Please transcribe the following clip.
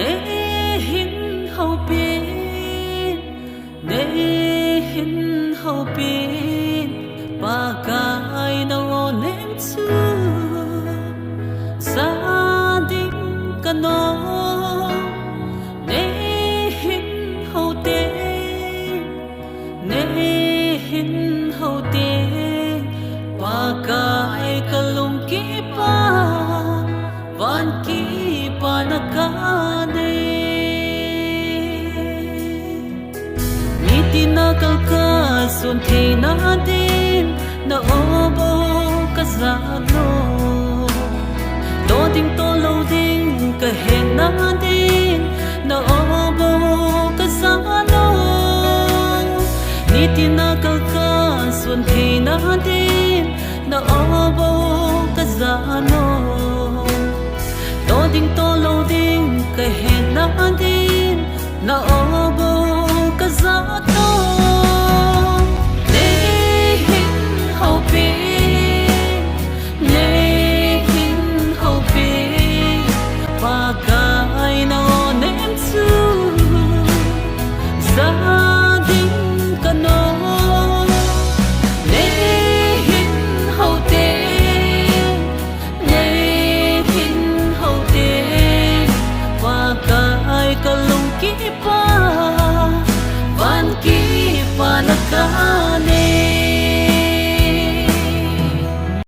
ne hin ho pin ne hin ho pin pa kai na onen chu sa ding kano ne hin ho te ne hin ho te pa kai kalung ki pa van ki pa na ka ne niti na ka sun the na din na obo ka za no to ding to lo ding ka he na din na obo ka za no niti na ka sun the na din na obo ka za no to ding to lo ding ka he na din na obo ka za